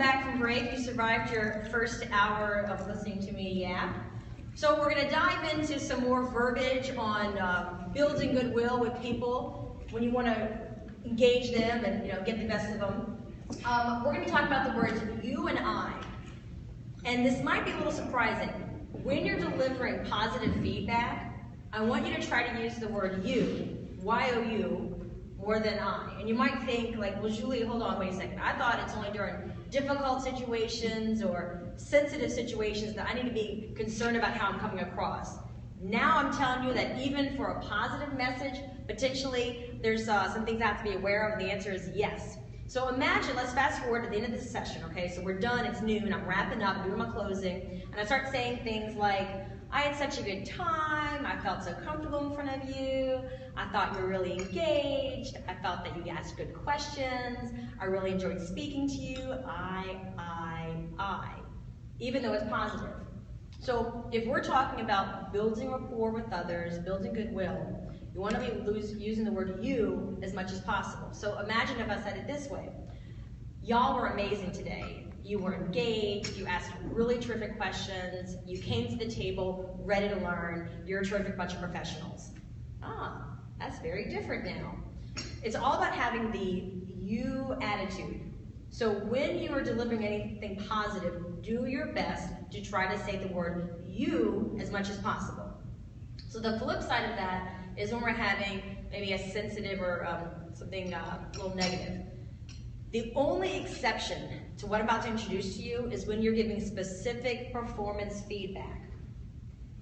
back from break. You survived your first hour of listening to me yap. So we're going to dive into some more verbiage on building goodwill with people when you want to engage them and get the best of them. We're going to be talking about the words you and I. And this might be a little surprising. When you're delivering positive feedback, I want you to try to use the word you, Y-O-U, more than I. And you might think, like, well, Julie, hold on, wait a second. I thought it's only during difficult situations or sensitive situations that I need to be concerned about how I'm coming across. Now I'm telling you that even for a positive message, potentially there's some things I have to be aware of, and the answer is yes. So imagine, let's fast forward to the end of this session, okay? So we're done, it's noon, I'm wrapping up, doing my closing, and I start saying things like, I had such a good time, I felt so comfortable in front of you, I thought you were really engaged, I felt that you asked good questions, I really enjoyed speaking to you, even though it's positive. So if we're talking about building rapport with others, building goodwill, you want to be using the word you as much as possible. So imagine if I said it this way. Y'all were amazing today. You were engaged, you asked really terrific questions, you came to the table ready to learn, you're a terrific bunch of professionals. Ah, that's very different now. It's all about having the you attitude. So when you are delivering anything positive, do your best to try to say the word you as much as possible. So the flip side of that is when we're having maybe a sensitive or something a little negative. The only exception to what I'm about to introduce to you is when you're giving specific performance feedback.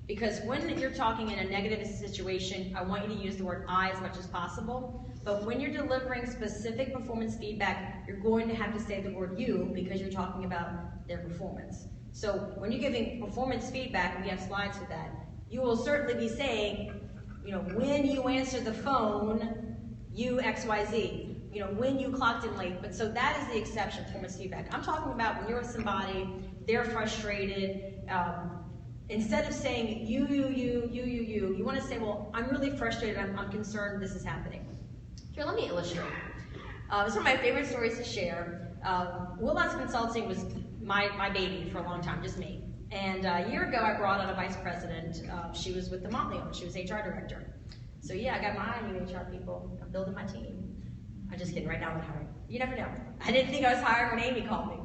Because when you're talking in a negative situation, I want you to use the word I as much as possible. But when you're delivering specific performance feedback, you're going to have to say the word you because you're talking about their performance. So when you're giving performance feedback, and we have slides for that, you will certainly be saying, when you answer the phone, you XYZ. When you clocked in late. But so that is the exception, performance feedback. I'm talking about when you're with somebody, they're frustrated. Instead of saying you want to say, well, I'm really frustrated, I'm concerned this is happening. Here, let me illustrate. It's one of my favorite stories to share. Will's Consulting was my baby for a long time, just me. And a year ago, I brought on a vice president. She was with the Motley. She was HR director. So yeah, I got my eye on you HR people. I'm building my team. I'm just kidding, right now I'm hiring. You never know. I didn't think I was hiring when Amy called me.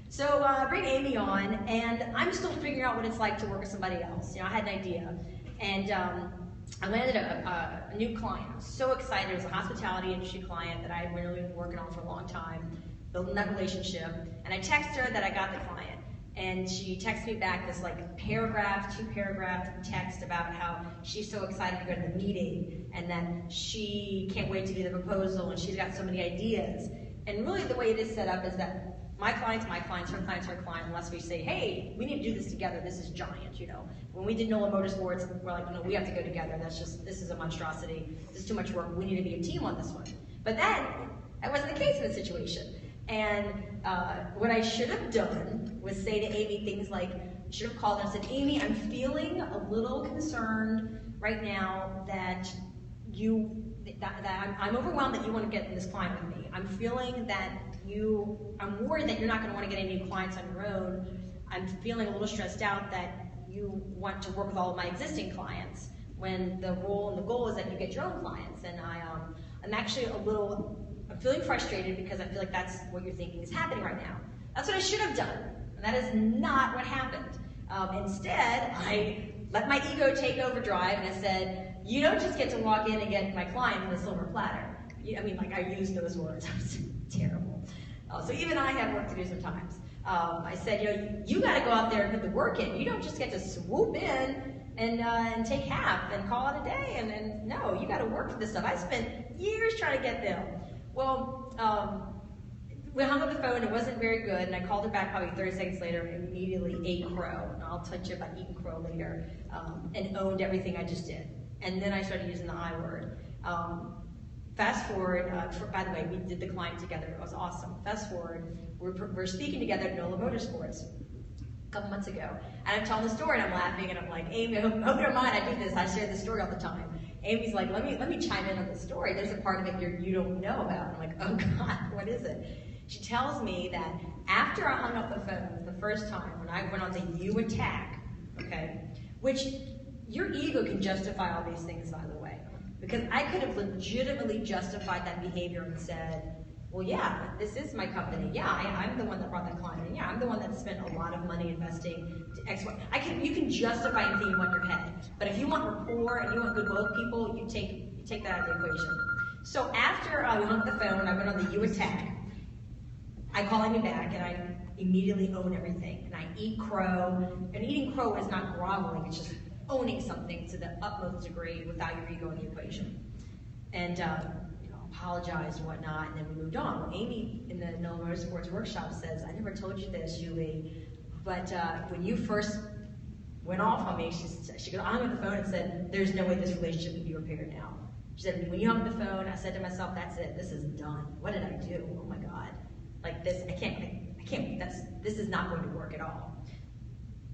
So I bring Amy on, and I'm still figuring out what it's like to work with somebody else. I had an idea. And I landed a new client. I was so excited. It was a hospitality industry client that I had really been working on for a long time, building that relationship. And I texted her that I got the client. And she texted me back this paragraph, 2-paragraph text about how she's so excited to go to the meeting and that she can't wait to do the proposal and she's got so many ideas. And really the way it is set up is that my client's my client, her client's her client, unless we say, hey, we need to do this together, this is giant, When we did NOLA Motorsports, we're like, no, we have to go together, this is a monstrosity, this is too much work, we need to be a team on this one. But then, that wasn't the case in this situation. And what I should have done was say to Amy things like, I should have called her and said, Amy, I'm feeling a little concerned right now that I'm overwhelmed that you want to get this client with me. I'm feeling that I'm worried that you're not going to want to get any new clients on your own. I'm feeling a little stressed out that you want to work with all of my existing clients when the role and the goal is that you get your own clients. And I'm actually I'm feeling frustrated because I feel like that's what you're thinking is happening right now. That's what I should have done, and that is not what happened. Instead, I let my ego take overdrive, and I said, you don't just get to walk in and get my client with a silver platter. I used those words. I was terrible. So even I have work to do sometimes. I said, you got to go out there and put the work in. You don't just get to swoop in and take half and call it a day. And no, you got to work for this stuff. I spent years trying to get them. Well, we hung up the phone, it wasn't very good, and I called her back probably 30 seconds later and immediately ate crow. And I'll touch you about eating crow later, and owned everything I just did. And then I started using the I word. Fast forward, by the way, we did the client together, it was awesome. Fast forward, we're speaking together at NOLA Motorsports a couple months ago. And I'm telling the story and I'm laughing and I'm like, Amy, I hope you don't mind, I do this, I share this story all the time. Amy's like, let me chime in on the story. There's a part of it you don't know about. I'm like, oh God, what is it? She tells me that After I hung up the phone the first time, when I went on the you attack, okay, which your ego can justify all these things, by the way, because I could have legitimately justified that behavior and said, well, yeah, this is my company. Yeah, I'm the one that brought the client in. Yeah, I'm the one that spent a lot of money investing to X, Y. You can justify anything you want in your head. But if you want rapport and you want goodwill with people, you take that out of the equation. So after I hung up the phone, I went on the you attack. I call Amy back and I immediately own everything. And I eat crow. And eating crow is not groveling, it's just owning something to the utmost degree without your ego in the equation. And apologized and whatnot, and then we moved on. Well, Amy in the No Motorsports workshop says, I never told you this, Julie, but when you first went off on me, she goes, I hung up the phone and said, there's no way this relationship can be repaired now. She said, when you hung up the phone, I said to myself, that's it, this is done. What did I do? Oh my God. Like this, I can't, this is not going to work at all.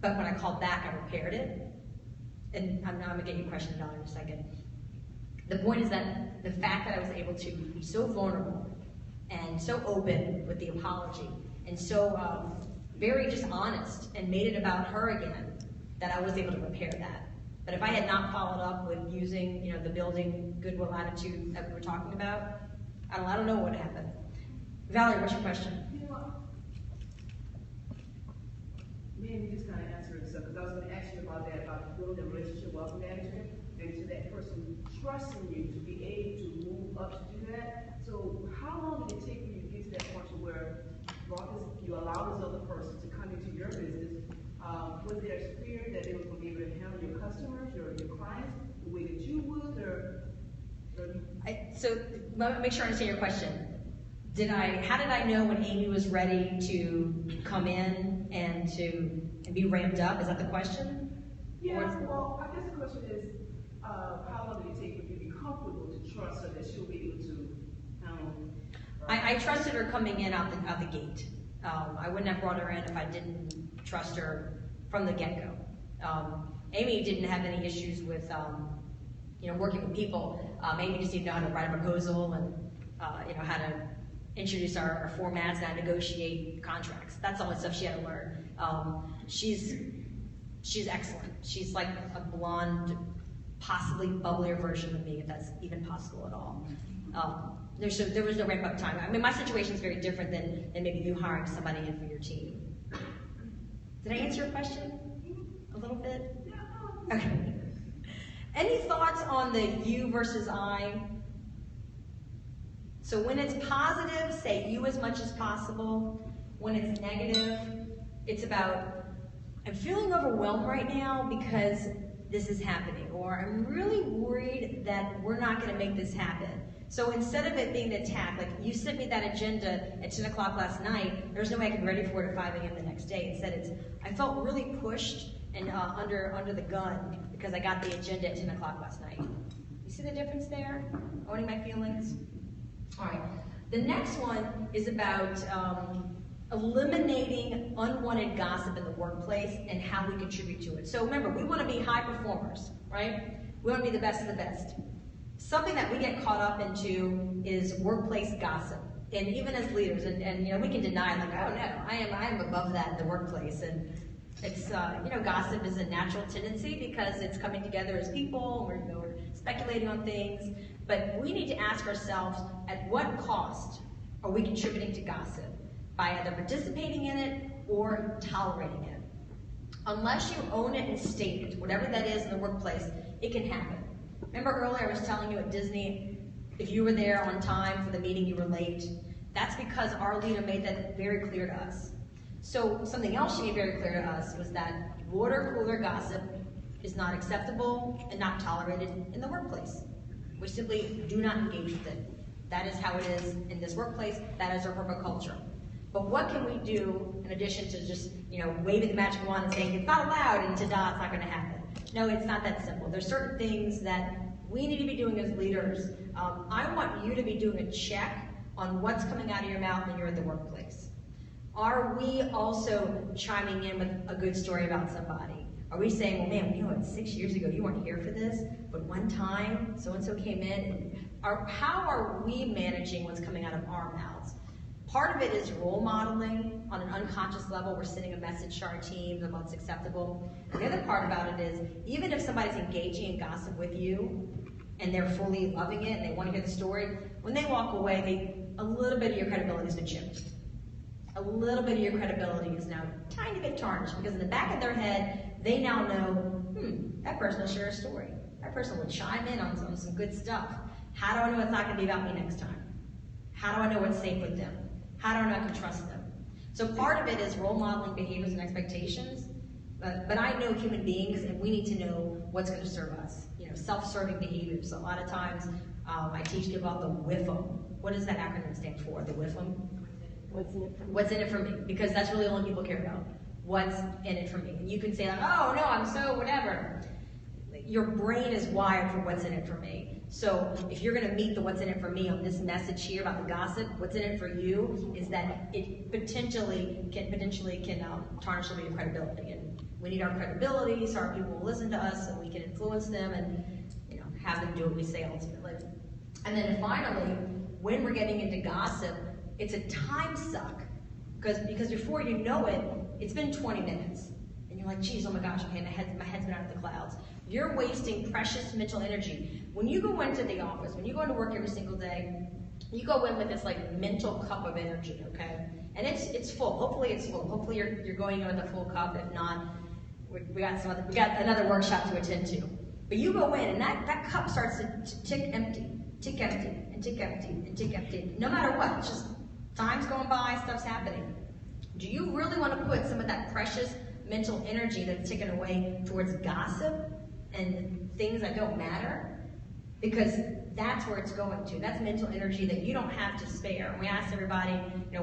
But when I called back, I repaired it. And I'm gonna get your question down in a second. The point is that the fact that I was able to be so vulnerable and so open with the apology and so very just honest and made it about her again, that I was able to repair that. But if I had not followed up with using the building goodwill attitude that we were talking about, I don't know what happened. Valerie, what's your question? Maybe just kind of answer it, because I was going to ask you about that, about building a relationship wealth management, and to that person trusting you to be able to move up to do that. So how long did it take for you to get to that point to where you allow this other person to come into your business? Was there a fear that they were going to be able to handle your customers, your clients, the way that you would, So let me make sure I understand your question. How did I know when Amy was ready to come in and be ramped up? Is that the question? Yeah, well, I guess the question is, how long did it take for you to be comfortable to trust her that she'll be able to handle? I trusted her coming in out the gate. I wouldn't have brought her in if I didn't trust her from the get-go. Amy didn't have any issues with working with people. Amy just didn't know how to write a proposal and how to introduce our formats and how to negotiate contracts. That's all the stuff she had to learn. She's excellent. She's like a blonde, possibly bubblier version of me, if that's even possible at all. There was no ramp-up time. I mean, my situation is very different than maybe you hiring somebody in for your team. Did I answer your question a little bit? Okay. Any thoughts on the you versus I? So when it's positive, say you as much as possible. When it's negative, it's about, I'm feeling overwhelmed right now because this is happening, or I'm really worried that we're not going to make this happen. So instead of it being an attack, like you sent me that agenda at 10 o'clock last night, there's no way I could be ready for it at 5 a.m. the next day. Instead, I felt really pushed and under the gun because I got the agenda at 10 o'clock last night. You see the difference there? Owning my feelings? All right. The next one is about eliminating unwanted gossip in the workplace and how we contribute to it. So remember, we want to be high performers, right? We want to be the best of the best. Something that we get caught up into is workplace gossip. And even as leaders, and we can deny, like, oh no, I am above that in the workplace. And it's, gossip is a natural tendency because it's coming together as people, we're speculating on things. But we need to ask ourselves, at what cost are we contributing to gossip? By either participating in it or tolerating it. Unless you own it and state it, whatever that is in the workplace, it can happen. Remember earlier I was telling you at Disney, if you were there on time for the meeting, you were late. That's because our leader made that very clear to us. So something else she made very clear to us was that water cooler gossip is not acceptable and not tolerated in the workplace. We simply do not engage with it. That is how it is in this workplace. That is our corporate culture. But what can we do in addition to just, waving the magic wand and saying, it's not allowed, and ta-da, it's not going to happen? No, it's not that simple. There's certain things that we need to be doing as leaders. I want you to be doing a check on what's coming out of your mouth when you're in the workplace. Are we also chiming in with a good story about somebody? Are we saying, well, man, 6 years ago you weren't here for this, but one time so-and-so came in? How are we managing what's coming out of our mouths? Part of it is role modeling on an unconscious level. We're sending a message to our teams of what's acceptable. And the other part about it is, even if somebody's engaging in gossip with you, and they're fully loving it, and they want to hear the story, when they walk away, a little bit of your credibility has been chipped. A little bit of your credibility is now a tiny bit tarnished, because in the back of their head, they now know, that person will share a story. That person will chime in on some good stuff. How do I know it's not going to be about me next time? How do I know what's safe with them? How do I know I can trust them? So part of it is role modeling behaviors and expectations, but I know human beings, and we need to know what's going to serve us. You know, self-serving behaviors. So a lot of times, I teach people about the WIFM. What does that acronym stand for? The WIFM? What's in it for me? What's in it for me? Because that's really all people care about. What's in it for me? And you can say like, oh no, I'm so whatever. Your brain is wired for what's in it for me. So if you're going to meet the what's in it for me on this message here about the gossip, what's in it for you is that it potentially can tarnish a little bit of credibility. And we need our credibility so our people will listen to us and we can influence them and have them do what we say ultimately. And then finally, when we're getting into gossip, it's a time suck. Because before you know it, it's been 20 minutes. And you're like, geez, oh my gosh, okay, my head's been out of the clouds. You're wasting precious mental energy. When you go into the office, when you go into work every single day, you go in with this like mental cup of energy, okay? And it's full. Hopefully it's full. Hopefully you're going in with a full cup. If not, we got another workshop to attend to. But you go in and that cup starts to tick empty, tick empty, and tick empty, and tick empty. No matter what, it's just time's going by, stuff's happening. Do you really want to put some of that precious mental energy that's taken away towards gossip and things that don't matter? Because that's where it's going to. That's mental energy that you don't have to spare. And we ask everybody,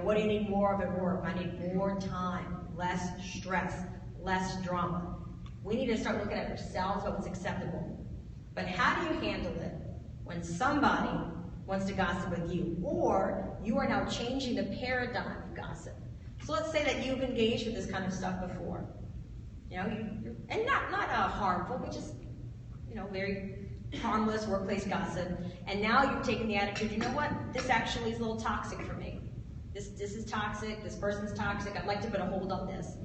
what do you need more of at work? I need more time, less stress, less drama. We need to start looking at ourselves, what's acceptable. But how do you handle it when somebody wants to gossip with you, or you are now changing the paradigm of gossip? So let's say that you've engaged with this kind of stuff before, and not harmful, but just very harmless workplace gossip. And now you've taken the attitude, you know what? This actually is a little toxic for me. This is toxic. This person's toxic. I'd like to put a hold on this.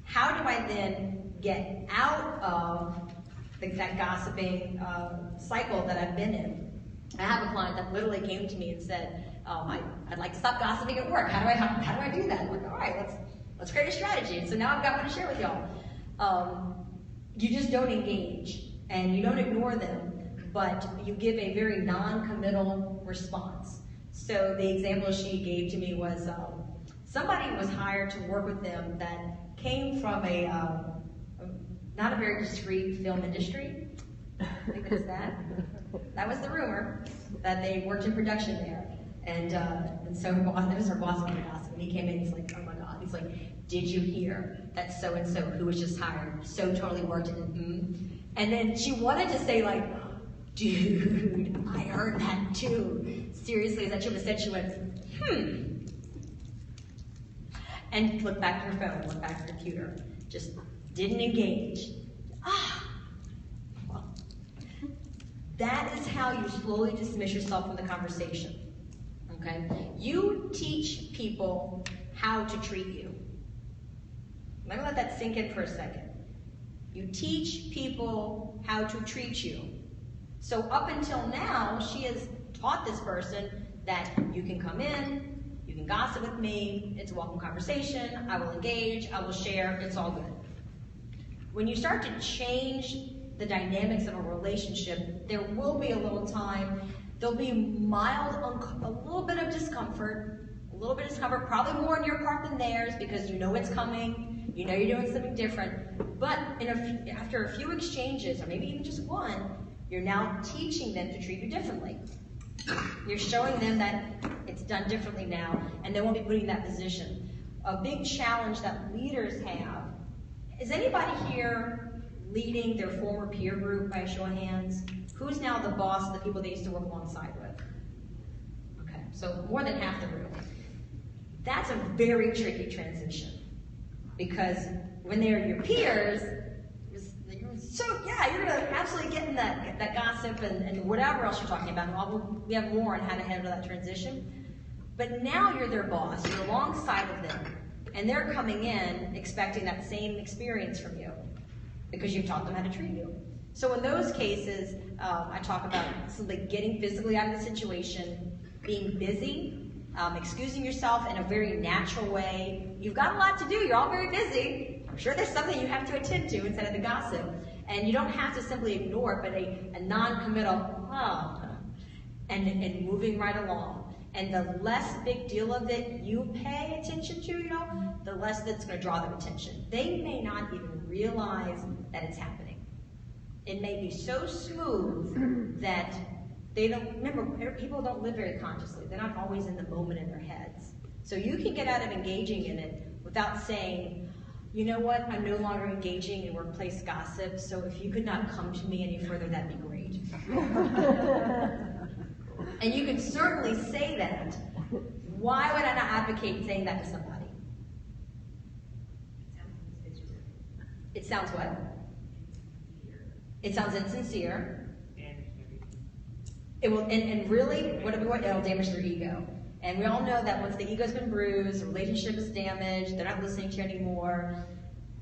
How do I then get out of that gossiping cycle that I've been in? I have a client that literally came to me and said, I'd like to stop gossiping at work. How do I do that? I'm like, all right, let's create a strategy. And so now I've got one to share with y'all. You just don't engage and you don't ignore them, but you give a very non-committal response. So the example she gave to me was somebody was hired to work with them that came from not a very discreet film industry. Leave it as that. That was the rumor, that they worked in production there. And so it was her boss on the gossip, and he came in, he's like, oh my God. He's like, did you hear that so-and-so who was just hired, so totally worked it? And then she wanted to say like, dude, I heard that too. Seriously, is that true? Instead she went, and looked back at her phone, looked back at her computer, just didn't engage. Well, that is how you slowly dismiss yourself from the conversation. Okay? You teach people how to treat you. Let me let that sink in for a second. You teach people how to treat you. So up until now, she has taught this person that you can come in, you can gossip with me, it's a welcome conversation, I will engage, I will share, it's all good. When you start to change the dynamics of a relationship, there will be a little time, there'll be a little bit of discomfort, probably more on your part than theirs because you know it's coming, you know you're doing something different, but after a few exchanges, or maybe even just one, you're now teaching them to treat you differently. You're showing them that it's done differently now, and they won't be put in that position. A big challenge that leaders have, is anybody here leading their former peer group by a show of hands? Who's now the boss of the people they used to work alongside with? Okay, so more than half the room. That's a very tricky transition, because when they're your peers, so yeah, you're gonna absolutely get in that gossip and whatever else you're talking about. We have more on how to handle that transition. But now you're their boss, you're alongside of them, and they're coming in expecting that same experience from you because you've taught them how to treat you. So in those cases, I talk about simply getting physically out of the situation, being busy, excusing yourself in a very natural way. You've got a lot to do, you're all very busy. I'm sure there's something you have to attend to instead of the gossip. And you don't have to simply ignore it, but a non-committal, and moving right along. And the less big deal of it you pay attention to, the less that's going to draw their attention. They may not even realize that it's happening. It may be so smooth that they don't, remember, people don't live very consciously. They're not always in the moment in their heads. So you can get out of engaging in it without saying, you know what, I'm no longer engaging in workplace gossip, so if you could not come to me any further, that'd be great. And you can certainly say that. Why would I not advocate saying that to somebody? It sounds what? It sounds insincere. It will, and really, what do we want? It'll damage their ego. And we all know that once the ego's been bruised, the relationship is damaged, they're not listening to you anymore,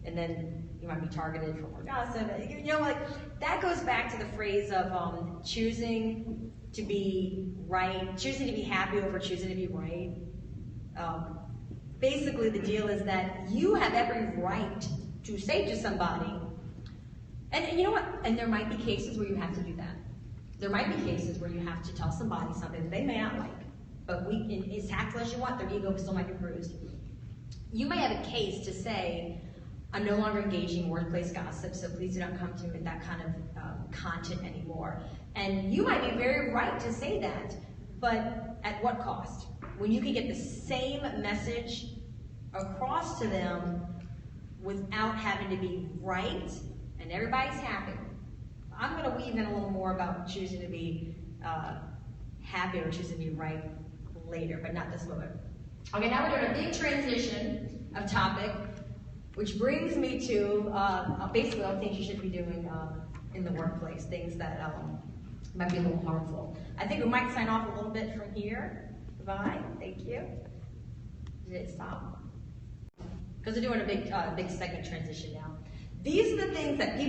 and then you might be targeted for more gossip. That goes back to the phrase of choosing to be right, choosing to be happy over choosing to be right. Basically, the deal is that you have every right to say to somebody, and you know what? And there might be cases where you have to do that. There might be cases where you have to tell somebody something that they may not like, but as tactful as you want, their ego still might be bruised. You may have a case to say, I'm no longer engaging in workplace gossip, so please do not come to me with that kind of content anymore. And you might be very right to say that, but at what cost? When you can get the same message across to them without having to be right and everybody's happy. I'm going to weave in a little more about choosing to be happy or choosing to be right later, but not this moment. Okay, now we're doing a big transition of topic, which brings me to basically all the things you should be doing in the workplace, things that might be a little harmful. I think we might sign off a little bit from here. Goodbye, thank you. Did it stop? Because we're doing a big segment transition now. These are the things that people